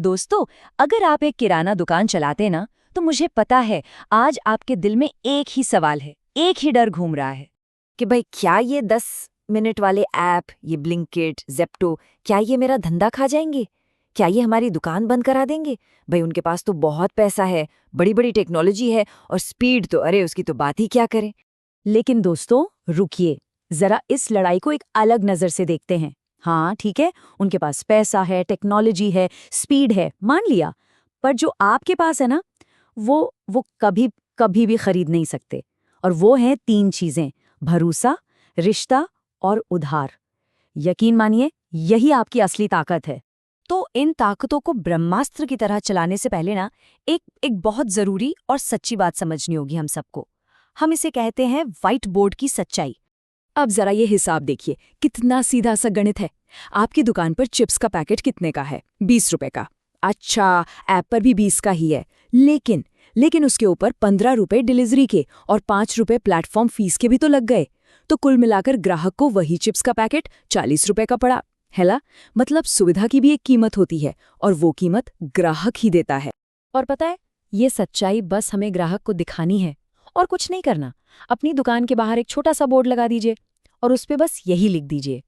दोस्तों, अगर आप एक किराना दुकान चलाते ना, तो मुझे पता है आज आपके दिल में एक ही सवाल है, एक ही डर घूम रहा है कि भाई क्या ये 10 मिनट वाले ऐप, ये ब्लिंकिट, ज़ेप्टो, क्या ये मेरा धंधा खा जाएंगे? क्या ये हमारी दुकान बंद करा देंगे? भाई उनके पास तो बहुत पैसा है, बड़ी-बड़ी टेक्नोलॉजी है और स्पीड तो अरे उसकी तो बात ही क्या करें। लेकिन दोस्तों, रुकिए, जरा इस लड़ाई को एक अलग नजर से देखते हैं। हाँ ठीक है, उनके पास पैसा है, टेक्नोलॉजी है, स्पीड है, मान लिया। पर जो आपके पास है ना, वो कभी कभी भी खरीद नहीं सकते। और वो हैं 3 चीजें: भरोसा, रिश्ता और उधार। यकीन मानिए, यही आपकी असली ताकत है। तो इन ताकतों को ब्रह्मास्त्र की तरह चलाने से पहले ना, एक बहुत जरूरी और सच्ची बात समझनी होगी हम सबको। हम इसे कहते हैं व्हाइट बोर्ड की सच्चाई। अब जरा ये हिसाब देखिए, कितना सीधा सा गणित है। आपकी दुकान पर चिप्स का पैकेट कितने का है? 20 रुपए का। अच्छा, ऐप पर भी 20 का ही है, लेकिन उसके ऊपर 15 रुपए डिलीवरी के और 5 रुपए प्लेटफॉर्म फीस के भी तो लग गए। तो कुल मिलाकर ग्राहक को वही चिप्स का पैकेट 40 रुपए का पड़ा है ना। मतलब सुविधा की भी एक कीमत होती है, और वो कीमत ग्राहक ही देता है। और पता है, ये सच्चाई बस हमें ग्राहक को दिखानी है और कुछ नहीं करना। अपनी दुकान के बाहर एक छोटा सा बोर्ड लगा दीजिए और उस पे बस यही लिख दीजिए।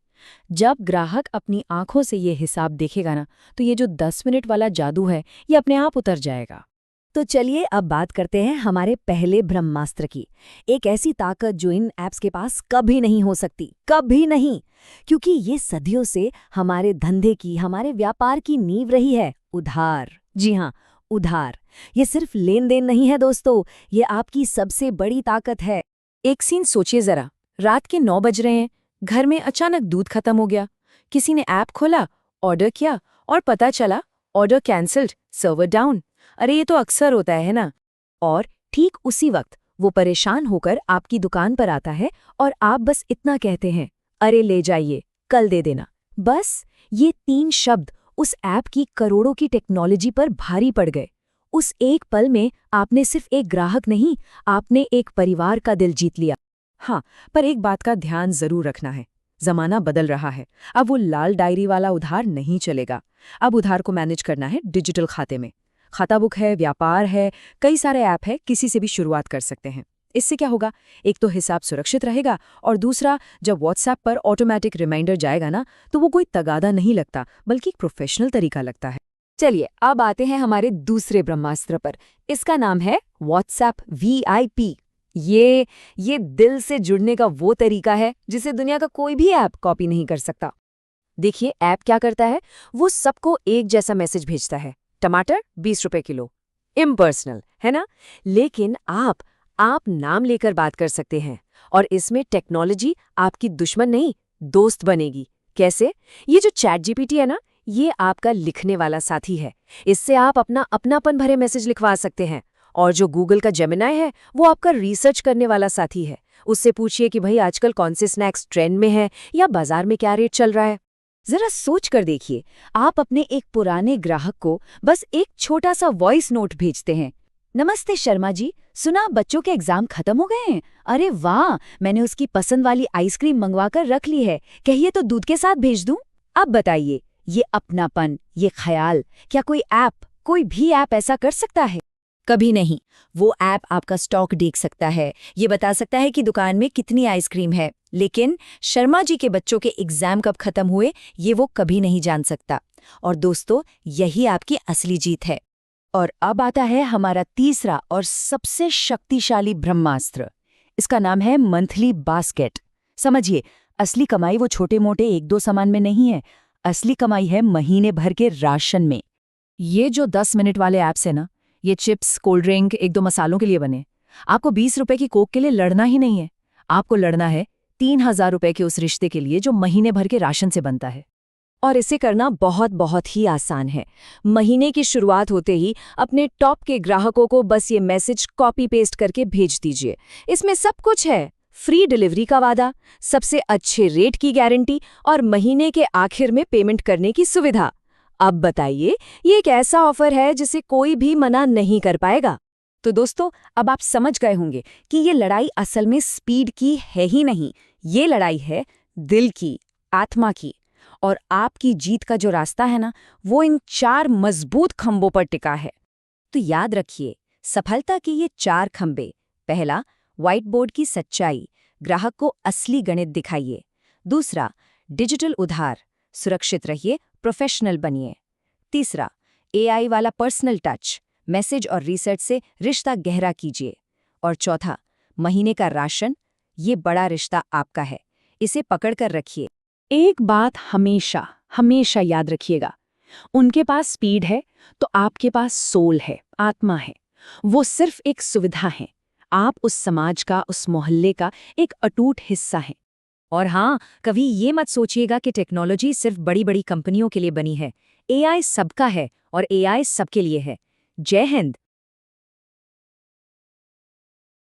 जब ग्राहक अपनी आंखों से ये हिसाब देखेगा ना, तो ये जो 10 मिनट वाला जादू है, ये अपने आप उतर जाएगा। तो चलिए अब बात करते हैं हमारे पहले ब्रह्मास्त्र की। एक ऐसी ताकत जो इन ऐप्स के पास कभी नहीं हो सकती, कभी नहीं, क्योंकि ये सदियों से हमारे धंधे की, हमारे व्यापार की नींव रही है: उधार। जी हाँ, उधार। ये सिर्फ लेन देन नहीं है दोस्तों, ये आपकी सबसे बड़ी ताकत है। एक सीन सोचिए जरा, रात के 9 बज रहे हैं, घर में अचानक दूध खत्म हो गया। किसी ने ऐप खोला, ऑर्डर किया और पता चला ऑर्डर कैंसल्ड, सर्वर डाउन। अरे ये तो अक्सर होता है ना। और ठीक उसी वक्त वो परेशान होकर आपकी दुकान पर आता है और आप बस इतना कहते हैं, अरे ले जाइए, कल दे देना। बस ये 3 शब्द उस ऐप की करोड़ों की टेक्नोलॉजी पर भारी पड़ गए। उस एक पल में आपने सिर्फ एक ग्राहक नहीं, आपने एक परिवार का दिल जीत लिया। हाँ, पर एक बात का ध्यान जरूर रखना है, जमाना बदल रहा है। अब वो लाल डायरी वाला उधार नहीं चलेगा। अब उधार को मैनेज करना है डिजिटल खाते में। खाता बुक है, व्यापार है, कई सारे ऐप है, किसी से भी शुरुआत कर सकते हैं। इससे क्या होगा, एक तो हिसाब सुरक्षित रहेगा, और दूसरा, जब व्हाट्सएप पर ऑटोमेटिक रिमाइंडर जाएगा ना, तो वो कोई तगादा नहीं लगता, बल्कि एक प्रोफेशनल तरीका लगता है। चलिए अब आते हैं हमारे दूसरे ब्रह्मास्त्र पर। इसका नाम है व्हाट्सएप VIP। ये दिल से जुड़ने का वो तरीका है जिसे दुनिया का कोई भी ऐप कॉपी नहीं कर सकता। देखिए ऐप क्या करता है, वो सबको एक जैसा मैसेज भेजता है: टमाटर 20 रुपए किलो। इम्पर्सनल है ना, लेकिन आप नाम लेकर बात कर सकते हैं, और इसमें टेक्नोलॉजी आपकी दुश्मन नहीं, दोस्त बनेगी। कैसे? ये जो चैट GPT है ना, ये आपका लिखने वाला साथी है। इससे आप अपना अपनापन भरे मैसेज लिखवा सकते हैं। और जो गूगल का जेमिनाई है, वो आपका रिसर्च करने वाला साथी है। उससे पूछिए कि भाई आजकल कौन से स्नैक्स ट्रेंड में है, या बाजार में क्या रेट चल रहा है। जरा सोच कर देखिए, आप अपने एक पुराने ग्राहक को बस एक छोटा सा वॉइस नोट भेजते हैं: नमस्ते शर्मा जी, सुना बच्चों के एग्जाम खत्म हो गए हैं? अरे वाह, मैंने उसकी पसंद वाली आइसक्रीम मंगवा कर रख ली है, कहिए तो दूध के साथ भेज दूं? अब बताइए, ये अपनापन, ये ख्याल, क्या कोई भी ऐप ऐसा कर सकता है? कभी नहीं। वो ऐप आपका स्टॉक देख सकता है, ये बता सकता है कि दुकान में कितनी आइसक्रीम है, लेकिन शर्मा जी के बच्चों के एग्जाम कब खत्म हुए, ये वो कभी नहीं जान सकता। और दोस्तों, यही आपकी असली जीत है। और अब आता है हमारा तीसरा और सबसे शक्तिशाली ब्रह्मास्त्र। इसका नाम है मंथली बास्केट। समझिए, असली कमाई वो छोटे मोटे 1-2 सामान में नहीं है, असली कमाई है महीने भर के राशन में। ये जो 10 मिनट वाले ऐप्स है ना, ये चिप्स, कोल्ड ड्रिंक, 1-2 मसालों के लिए बने। आपको 20 रुपए की कोक के लिए लड़ना ही नहीं है, आपको लड़ना है 3000 रुपए के उस रिश्ते के लिए जो महीने भर के राशन से बनता है। और इसे करना बहुत ही आसान है। महीने की शुरुआत होते ही अपने टॉप के ग्राहकों को बस ये मैसेज कॉपी पेस्ट करके भेज दीजिए। इसमें सब कुछ है: फ्री डिलीवरी का वादा, सबसे अच्छे रेट की गारंटी, और महीने के आखिर में पेमेंट करने की सुविधा। अब बताइए, ये एक ऐसा ऑफर है जिसे कोई भी मना नहीं कर पाएगा। तो दोस्तों, अब आप समझ गए होंगे कि ये लड़ाई असल में स्पीड की है ही नहीं, ये लड़ाई है दिल की, आत्मा की। और आपकी जीत का जो रास्ता है ना, वो इन 4 मजबूत खंभों पर टिका है। तो याद रखिए, सफलता के ये 4 खंभे। पहला, व्हाइट बोर्ड की सच्चाई, ग्राहक को असली गणित दिखाइए। दूसरा, डिजिटल उधार, सुरक्षित रहिए, प्रोफेशनल बनिए। तीसरा, एआई वाला पर्सनल टच, मैसेज और रिसर्च से रिश्ता गहरा कीजिए। और चौथा, महीने का राशन, ये बड़ा रिश्ता आपका है, इसे पकड़कर रखिए। एक बात हमेशा हमेशा याद रखिएगा, उनके पास स्पीड है तो आपके पास सोल है, आत्मा है। वो सिर्फ एक सुविधा है, आप उस समाज का, उस मोहल्ले का एक अटूट हिस्सा हैं। और हाँ, कभी ये मत सोचिएगा कि टेक्नोलॉजी सिर्फ बड़ी बड़ी कंपनियों के लिए बनी है। एआई सबका है और एआई सबके लिए है। जय हिंद।